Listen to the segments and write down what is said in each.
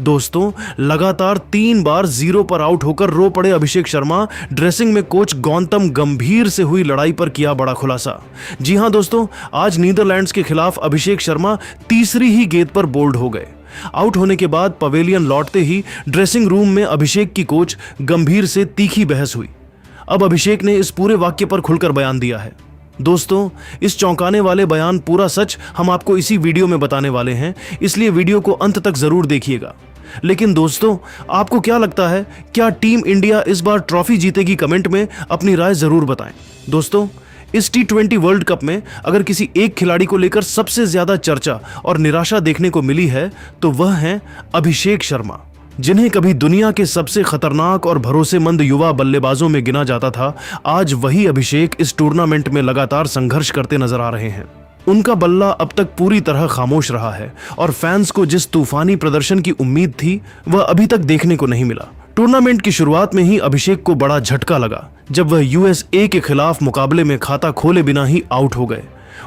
दोस्तों, लगातार 3 बार 0 पर आउट होकर रो पड़े अभिषेक शर्मा ड्रेसिंग में कोच गौतम गंभीर से हुई लड़ाई पर किया बड़ा खुलासा। जी हां दोस्तों, आज नीदरलैंड्स के खिलाफ अभिषेक शर्मा तीसरी ही गेंद पर बोल्ड हो गए। आउट होने के बाद पवेलियन लौटते ही ड्रेसिंग रूम में अभिषेक की कोच गंभीर से तीखी बहस हुई। अब अभिषेक ने इस पूरे वाक्य पर खुलकर बयान दिया है। दोस्तों, इस चौंकाने वाले बयान पूरा सच हम आपको इसी वीडियो में बताने वाले हैं, इसलिए वीडियो को अंत तक जरूर देखिएगा। लेकिन दोस्तों, आपको क्या लगता है, क्या टीम इंडिया इस बार ट्रॉफी जीतेगी? कमेंट में अपनी राय जरूर बताएं। दोस्तों, इस T20 वर्ल्ड कप में अगर किसी एक खिलाड़ी को लेकर सबसे ज्यादा चर्चा और निराशा देखने को मिली है तो वह हैं अभिषेक शर्मा, जिन्हें कभी दुनिया के सबसे खतरनाक और भरोसेमंद युवा बल्लेबाजों में गिना जाता था। आज वही अभिषेक इस टूर्नामेंट में लगातार संघर्ष करते नजर आ रहे हैं। उनका बल्ला अब तक पूरी तरह खामोश रहा है और फैंस को जिस तूफानी प्रदर्शन की उम्मीद थी वह अभी तक देखने को नहीं मिला। टूर्नामेंट की शुरुआत में ही अभिषेक को बड़ा झटका लगा जब वह USA के खिलाफ मुकाबले में खाता खोले बिना ही आउट हो गए।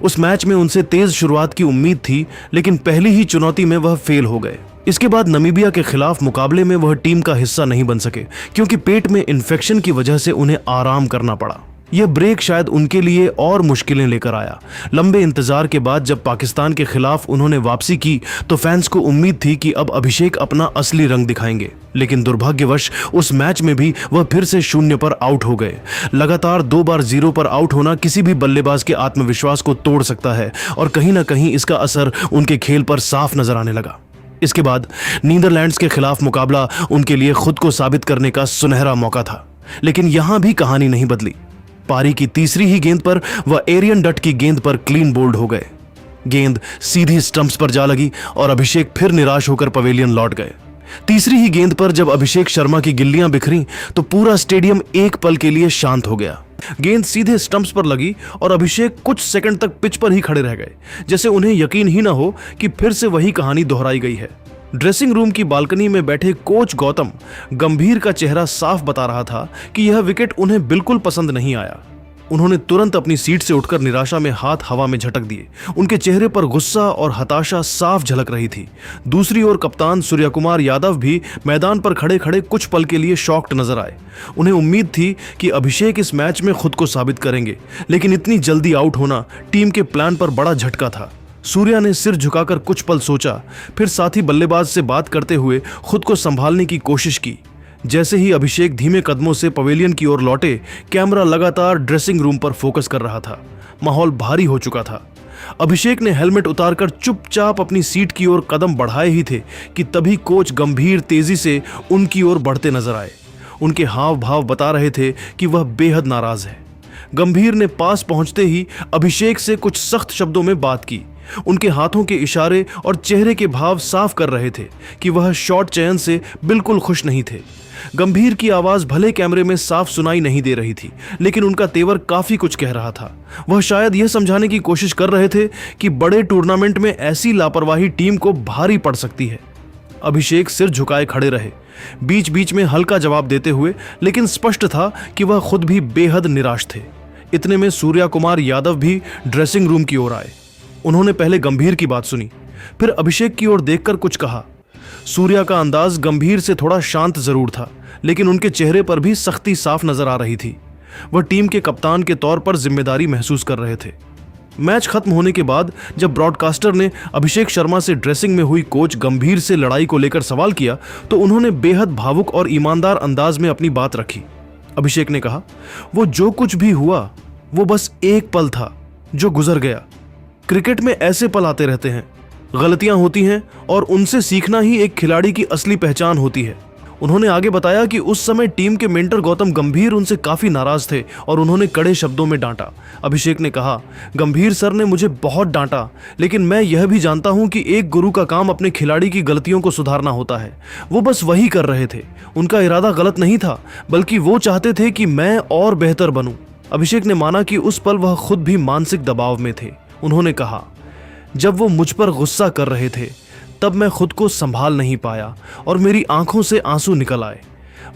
उस मैच में उनसे तेज शुरुआत की उम्मीद थी, लेकिन पहली ही चुनौती में वह फेल हो गए। इसके बाद नामीबिया के खिलाफ मुकाबले में वह टीम का हिस्सा नहीं बन सके क्योंकि पेट में इन्फेक्शन की वजह से उन्हें आराम करना पड़ा। यह ब्रेक शायद उनके लिए और मुश्किलें लेकर आया। लंबे इंतजार के बाद जब पाकिस्तान के खिलाफ उन्होंने वापसी की तो फैंस को उम्मीद थी कि अब अभिषेक अपना असली रंग दिखाएंगे, लेकिन दुर्भाग्यवश उस मैच में भी वह फिर से 0 पर आउट हो गए। लगातार 2 बार 0 पर आउट होना किसी भी बल्लेबाज के आत्मविश्वास को तोड़ सकता है और कहीं ना कहीं इसका असर उनके खेल पर साफ नजर आने लगा। इसके बाद नीदरलैंड्स के खिलाफ मुकाबला उनके लिए खुद को साबित करने का सुनहरा मौका था, लेकिन यहां भी कहानी नहीं बदली। पारी की तीसरी ही गेंद पर वह एरियन डट की गेंद पर क्लीन बोल्ड हो गए। गेंद सीधी स्टंप्स पर जा लगी और अभिषेक फिर निराश होकर पवेलियन लौट गए। तीसरी ही गेंद पर जब अभिषेक शर्मा की गिल्लियां बिखरी तो पूरा स्टेडियम एक पल के लिए शांत हो गया। गेंद सीधे स्टंप्स पर लगी और अभिषेक कुछ सेकंड तक पिच पर ही खड़े रह गए, जैसे उन्हें यकीन ही ना हो कि फिर से वही कहानी दोहराई गई है। ड्रेसिंग रूम की बालकनी में बैठे कोच गौतम गंभीर का चेहरा साफ बता रहा था कि यह विकेट उन्हें बिल्कुल पसंद नहीं आया। उन्होंने तुरंत अपनी सीट से उठकर निराशा में हाथ हवा में झटक दिए। उनके चेहरे पर गुस्सा और हताशा साफ झलक रही थी। दूसरी ओर कप्तान सूर्यकुमार यादव भी मैदान पर खड़े खड़े कुछ पल के लिए शॉक्ड नजर आए। उन्हें उम्मीद थी कि अभिषेक इस मैच में खुद को साबित करेंगे, लेकिन इतनी जल्दी आउट होना टीम के प्लान पर बड़ा झटका था। सूर्या ने सिर झुकाकर कुछ पल सोचा, फिर साथी बल्लेबाज से बात करते हुए खुद को संभालने की कोशिश की। जैसे ही अभिषेक धीमे कदमों से पवेलियन की ओर लौटे, कैमरा लगातार ड्रेसिंग रूम पर फोकस कर रहा था। माहौल भारी हो चुका था। अभिषेक ने हेलमेट उतारकर चुपचाप अपनी सीट की ओर कदम बढ़ाए ही थे कि तभी कोच गंभीर तेजी से उनकी ओर बढ़ते नजर आए। उनके हाव भाव बता रहे थे कि वह बेहद नाराज है। गंभीर ने पास पहुंचते ही अभिषेक से कुछ सख्त शब्दों में बात की। उनके हाथों के इशारे और चेहरे के भाव साफ कर रहे थे कि वह शॉट चयन से बिल्कुल खुश नहीं थे। गंभीर की आवाज भले कैमरे में साफ सुनाई नहीं दे रही थी, लेकिन उनका तेवर काफी कुछ कह रहा था। वह शायद यह समझाने की कोशिश कर रहे थे कि बड़े टूर्नामेंट में ऐसी लापरवाही टीम को भारी पड़ सकती है। अभिषेक सिर झुकाए खड़े रहे, बीच बीच में हल्का जवाब देते हुए, लेकिन स्पष्ट था कि वह खुद भी बेहद निराश थे। इतने में सूर्यकुमार यादव भी ड्रेसिंग रूम की ओर आए। उन्होंने पहले गंभीर की बात सुनी, फिर अभिषेक की ओर देखकर कुछ कहा। सूर्या का अंदाज गंभीर से थोड़ा शांत जरूर था, लेकिन उनके चेहरे पर भी सख्ती साफ नजर आ रही थी। वह टीम के कप्तान के तौर पर जिम्मेदारी महसूस कर रहे थे। मैच खत्म होने के बाद जब ब्रॉडकास्टर ने अभिषेक शर्मा से ड्रेसिंग में हुई कोच गंभीर से लड़ाई को लेकर सवाल किया तो उन्होंने बेहद भावुक और ईमानदार अंदाज में अपनी बात रखी। अभिषेक ने कहा, वो जो कुछ भी हुआ वो बस एक पल था जो गुजर गया। क्रिकेट में ऐसे पल आते रहते हैं, गलतियां होती हैं और उनसे सीखना ही एक खिलाड़ी की असली पहचान होती है। उन्होंने आगे बताया कि उस समय टीम के मेंटर गौतम गंभीर उनसे काफी नाराज थे और उन्होंने कड़े शब्दों में डांटा। अभिषेक ने कहा, गंभीर सर ने मुझे बहुत डांटा, लेकिन मैं यह भी जानता हूं कि एक गुरु का काम अपने खिलाड़ी की गलतियों को सुधारना होता है। वो बस वही कर रहे थे। उनका इरादा गलत नहीं था, बल्कि वो चाहते थे कि मैं और बेहतर बनूं। अभिषेक ने माना कि उस पल वह खुद भी मानसिक दबाव में थे। उन्होंने कहा, जब वो मुझ पर गुस्सा कर रहे थे तब मैं खुद को संभाल नहीं पाया और मेरी आंखों से आंसू निकल आए।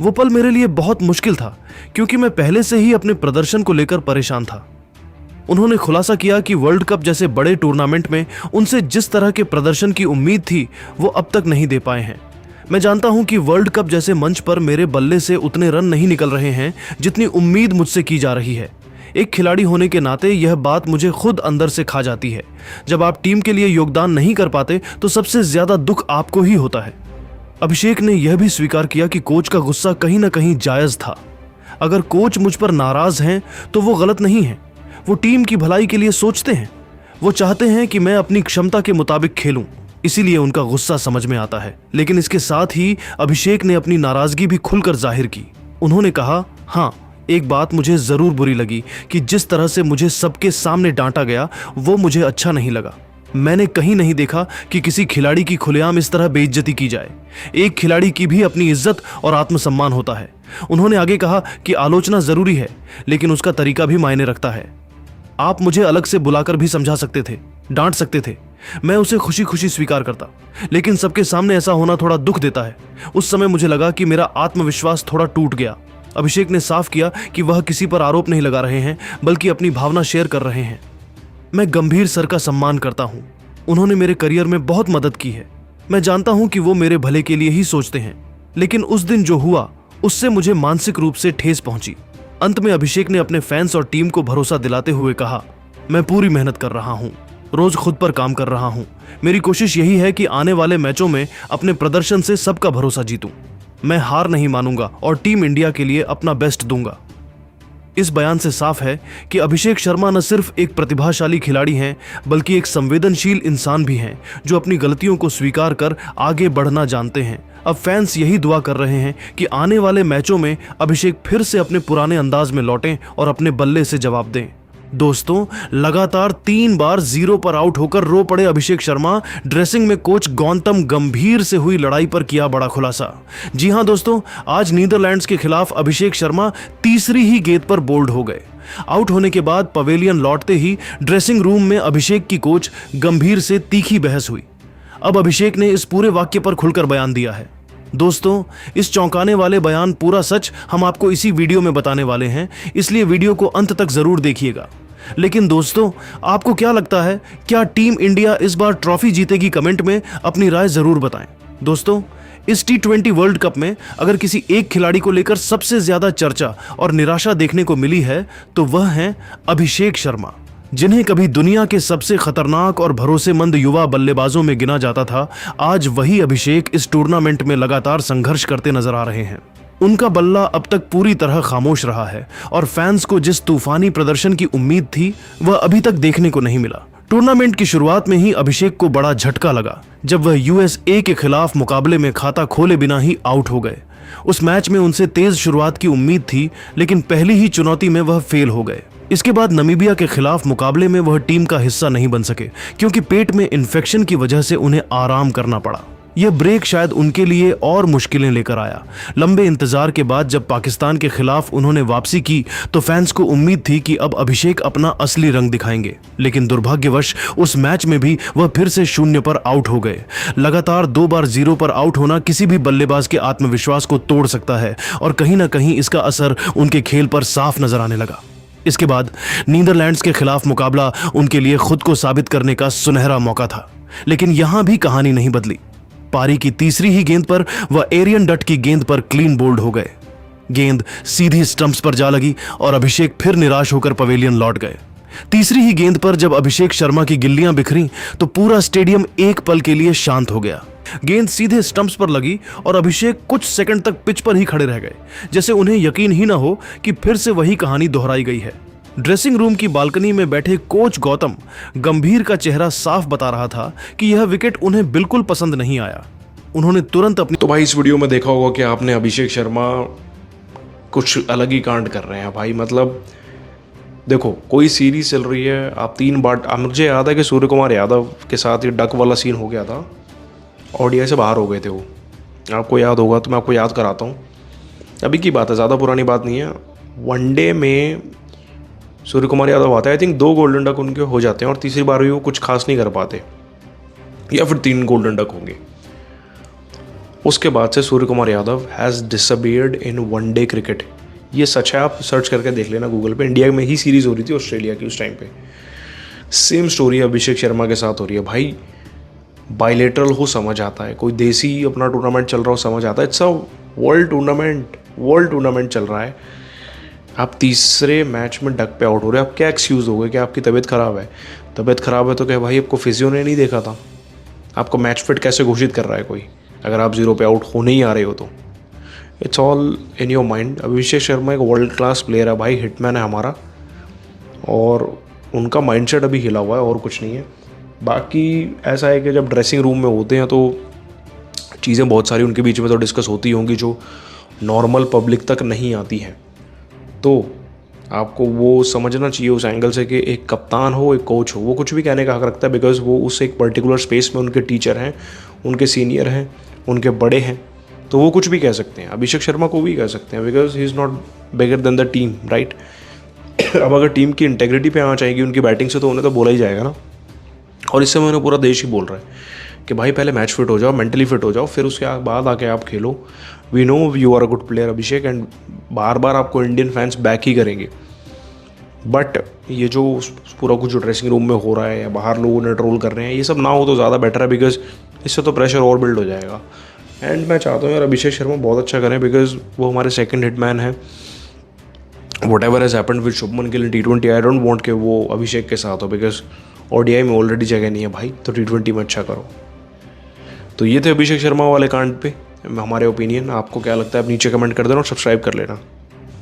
वो पल मेरे लिए बहुत मुश्किल था क्योंकि मैं पहले से ही अपने प्रदर्शन को लेकर परेशान था। उन्होंने खुलासा किया कि वर्ल्ड कप जैसे बड़े टूर्नामेंट में उनसे जिस तरह के प्रदर्शन की उम्मीद थी वो अब तक नहीं दे पाए हैं। मैं जानता हूं कि वर्ल्ड कप जैसे मंच पर मेरे बल्ले से उतने रन नहीं निकल रहे हैं जितनी उम्मीद मुझसे की जा रही है। एक खिलाड़ी होने के नाते यह बात मुझे खुद अंदर से खा जाती है। जब आप टीम के लिए योगदान नहीं कर पाते तो सबसे ज्यादा दुख आपको ही होता है। अभिषेक ने यह भी स्वीकार किया कि कोच का गुस्सा कहीं ना कहीं जायज था। अगर कोच मुझ पर नाराज हैं तो वो गलत नहीं है। वो टीम की भलाई के लिए सोचते हैं। वो चाहते हैं कि मैं अपनी क्षमता के मुताबिक खेलूं, इसीलिए उनका गुस्सा समझ में आता है। लेकिन इसके साथ ही अभिषेक ने अपनी नाराजगी भी खुलकर जाहिर की। उन्होंने कहा, हाँ, एक बात मुझे जरूर बुरी लगी कि जिस तरह से मुझे सबके सामने डांटा गया वो मुझे अच्छा नहीं लगा। मैंने कहीं नहीं देखा कि किसी खिलाड़ी की खुलेआम इस तरह बेइज्जती की जाए। एक खिलाड़ी की भी अपनी इज्जत और आत्मसम्मान होता है। उन्होंने आगे कहा कि आलोचना जरूरी है, लेकिन उसका तरीका भी मायने रखता है। आप मुझे अलग से बुलाकर भी समझा सकते थे, डांट सकते थे, मैं उसे खुशी खुशी स्वीकार करता, लेकिन सबके सामने ऐसा होना थोड़ा दुख देता है। उस समय मुझे लगा कि मेरा आत्मविश्वास थोड़ा टूट गया। अभिषेक ने साफ किया कि वह किसी पर आरोप नहीं लगा रहे हैं, बल्कि अपनी भावना शेयर कर रहे हैं। मैं गंभीर सर का सम्मान करता हूं। उन्होंने मेरे करियर में बहुत मदद की है। मैं जानता हूं कि वो मेरे भले के लिए ही सोचते हैं, लेकिन उस दिन जो हुआ उससे मुझे मानसिक रूप से ठेस पहुंची। अंत में अभिषेक ने अपने फैंस और टीम को भरोसा दिलाते हुए कहा, मैं पूरी मेहनत कर रहा हूं, रोज खुद पर काम कर रहा हूं। मेरी कोशिश यही है कि आने वाले मैचों में अपने प्रदर्शन से सबका भरोसा जीतूं। मैं हार नहीं मानूंगा और टीम इंडिया के लिए अपना बेस्ट दूंगा। इस बयान से साफ है कि अभिषेक शर्मा न सिर्फ एक प्रतिभाशाली खिलाड़ी हैं, बल्कि एक संवेदनशील इंसान भी हैं जो अपनी गलतियों को स्वीकार कर आगे बढ़ना जानते हैं। अब फैंस यही दुआ कर रहे हैं कि आने वाले मैचों में अभिषेक फिर से अपने पुराने अंदाज में लौटें और अपने बल्ले से जवाब दें। दोस्तों, लगातार 3 बार 0 पर आउट होकर रो पड़े अभिषेक शर्मा ड्रेसिंग में कोच गौतम गंभीर से हुई लड़ाई पर किया बड़ा खुलासा। जी हां दोस्तों, आज नीदरलैंड्स के खिलाफ अभिषेक शर्मा तीसरी ही गेंद पर बोल्ड हो गए। आउट होने के बाद पवेलियन लौटते ही ड्रेसिंग रूम में अभिषेक की कोच गंभीर से तीखी बहस हुई। अब अभिषेक ने इस पूरे वाक्य पर खुलकर बयान दिया है। दोस्तों, इस चौंकाने वाले बयान पूरा सच हम आपको इसी वीडियो में बताने वाले हैं, इसलिए वीडियो को अंत तक जरूर देखिएगा। लेकिन दोस्तों, आपको क्या लगता है, क्या टीम इंडिया इस बार ट्रॉफी जीतेगी? कमेंट में अपनी राय जरूर बताएं। दोस्तों, इस T20 वर्ल्ड कप में अगर किसी एक खिलाड़ी को लेकर सबसे ज्यादा चर्चा और निराशा देखने को मिली है तो वह है अभिषेक शर्मा, जिन्हें कभी दुनिया के सबसे खतरनाक और भरोसेमंद युवा बल्लेबाजों में गिना जाता था। आज वही अभिषेक इस टूर्नामेंट में लगातार संघर्ष करते नजर आ रहे हैं। उनका बल्ला अब तक पूरी तरह खामोश रहा है और फैंस को जिस तूफानी प्रदर्शन की उम्मीद थी वह अभी तक देखने को नहीं मिला। टूर्नामेंट की शुरुआत में ही अभिषेक को बड़ा झटका लगा जब वह USA के खिलाफ मुकाबले में खाता खोले बिना ही आउट हो गए। उस मैच में उनसे तेज शुरुआत की उम्मीद थी, लेकिन पहली ही चुनौती में वह फेल हो गए। इसके बाद नमीबिया के खिलाफ मुकाबले में वह टीम का हिस्सा नहीं बन सके, क्योंकि पेट में इन्फेक्शन की वजह से उन्हें आराम करना पड़ा। यह ब्रेक शायद उनके लिए और मुश्किलें लेकर आया। लंबे इंतजार के बाद जब पाकिस्तान के खिलाफ उन्होंने वापसी की तो फैंस को उम्मीद थी कि अब अभिषेक अपना असली रंग दिखाएंगे, लेकिन दुर्भाग्यवश उस मैच में भी वह फिर से 0 पर आउट हो गए। लगातार 2 बार 0 पर आउट होना किसी भी बल्लेबाज के आत्मविश्वास को तोड़ सकता है और कहीं ना कहीं इसका असर उनके खेल पर साफ नजर आने लगा। इसके बाद नीदरलैंड्स के खिलाफ मुकाबला उनके लिए खुद को साबित करने का सुनहरा मौका था, लेकिन यहां भी कहानी नहीं बदली। पारी की तीसरी ही गेंद पर वह एरियन डट की गेंद पर क्लीन बोल्ड हो गए। गेंद सीधी स्टंप्स पर जा लगी और अभिषेक फिर निराश होकर पवेलियन लौट गए। तीसरी ही गेंद पर जब अभिषेक शर्मा की गिल्लियां बिखरी तो पूरा स्टेडियम एक पल के लिए शांत हो गया। गेंद सीधे स्टंप्स पर लगी और अभिषेक कुछ सेकंड तक पिच पर ही खड़े रह गए, जैसे उन्हें यकीन ही ना हो कि फिर से वही कहानी दोहराई गई है। ड्रेसिंग रूम की बालकनी में बैठे कोच गौतम गंभीर का चेहरा साफ बता रहा था कि यह विकेट उन्हें बिल्कुल पसंद नहीं आया। उन्होंने तुरंत अपनी तो भाई इस वीडियो में देखा होगा कि आपने अभिषेक शर्मा कुछ अलग ही कांड कर रहे हैं भाई। मतलब देखो, कोई सीरीज चल रही है, आप 3 बार, मुझे याद है कि सूर्य कुमार यादव के साथ ये डक वाला सीन हो गया था, ODI से बाहर हो गए थे वो, आपको याद होगा तो मैं आपको याद कराता हूँ। अभी की बात है, ज़्यादा पुरानी बात नहीं है। वनडे में सूर्य कुमार यादव आता है, आई थिंक 2 गोल्डन डक उनके हो जाते हैं और तीसरी बार भी वो कुछ खास नहीं कर पाते, या फिर 3 गोल्डन डक होंगे। उसके बाद से Surya Kumar Yadav has disappeared in one day cricket. ये सच है, आप सर्च करके देख लेना गूगल पे। इंडिया में ही सीरीज़ हो रही थी ऑस्ट्रेलिया की उस टाइम पे। सेम स्टोरी अभिषेक शर्मा के साथ हो रही है भाई। बाइलेटरल हो समझ आता है, कोई देसी अपना टूर्नामेंट चल रहा हो समझ आता है। इट्स अ वर्ल्ड टूर्नामेंट चल रहा है। आप तीसरे मैच में डक पे आउट हो रहे हो, आप क्या एक्सक्यूज़ हो गए कि आपकी तबीयत ख़राब है? तबीयत ख़राब है तो क्या भाई आपको फिजियो ने नहीं देखा था? आपको मैच फिट कैसे घोषित कर रहा है कोई, अगर आप 0 पे आउट होने ही आ रहे हो तो? It's all in your mind. Abhishek Sharma एक वर्ल्ड क्लास प्लेयर है भाई, हिटमैन है हमारा, और उनका माइंडसेट अभी हिला हुआ है और कुछ नहीं है। बाकी ऐसा है कि जब ड्रेसिंग रूम में होते हैं तो चीज़ें बहुत सारी उनके बीच में तो डिस्कस होती होंगी जो नॉर्मल पब्लिक तक नहीं आती हैं। तो आपको वो समझना चाहिए उस एंगल से कि एक कप्तान हो, एक कोच हो, वो कुछ भी कहने का हक रखता है, बिकॉज वो उस एक पर्टिकुलर स्पेस में उनके टीचर हैं, उनके सीनियर हैं, उनके बड़े हैं, तो वो कुछ भी कह सकते हैं। अभिषेक शर्मा को भी कह सकते हैं because he is not bigger than the team, right. अब अगर टीम की इंटेग्रिटी पे आना चाहेगी उनकी बैटिंग से, तो उन्हें तो बोला ही जाएगा ना। और इस समय उन्हें पूरा देश ही बोल रहा है कि भाई पहले मैच फिट हो जाओ, मेंटली फिट हो जाओ, फिर उसके बाद आके आप खेलो। We know you are a good player Abhishek, and बार बार आपको इंडियन फैंस बैक ही करेंगे। बट ये जो पूरा कुछ जो ड्रेसिंग रूम में हो रहा है या बाहर लोगों ने ट्रोल कर रहे हैं, ये सब ना हो तो ज़्यादा बेटर है, बिकॉज इससे तो प्रेशर और बिल्ड हो जाएगा। एंड मैं चाहता हूँ यार अभिषेक शर्मा बहुत अच्छा करें, बिकॉज वो हमारे सेकंड हिटमैन है। What ever has happened with Shubman Gill in T20, I don't want कि वो अभिषेक के साथ हो, बिकॉज ODI में ऑलरेडी जगह नहीं है भाई, तो T20 में अच्छा करो। तो ये थे अभिषेक शर्मा वाले कांड पे हमारे ओपिनियन। आपको क्या लगता है आप नीचे कमेंट कर देना और सब्सक्राइब कर लेना।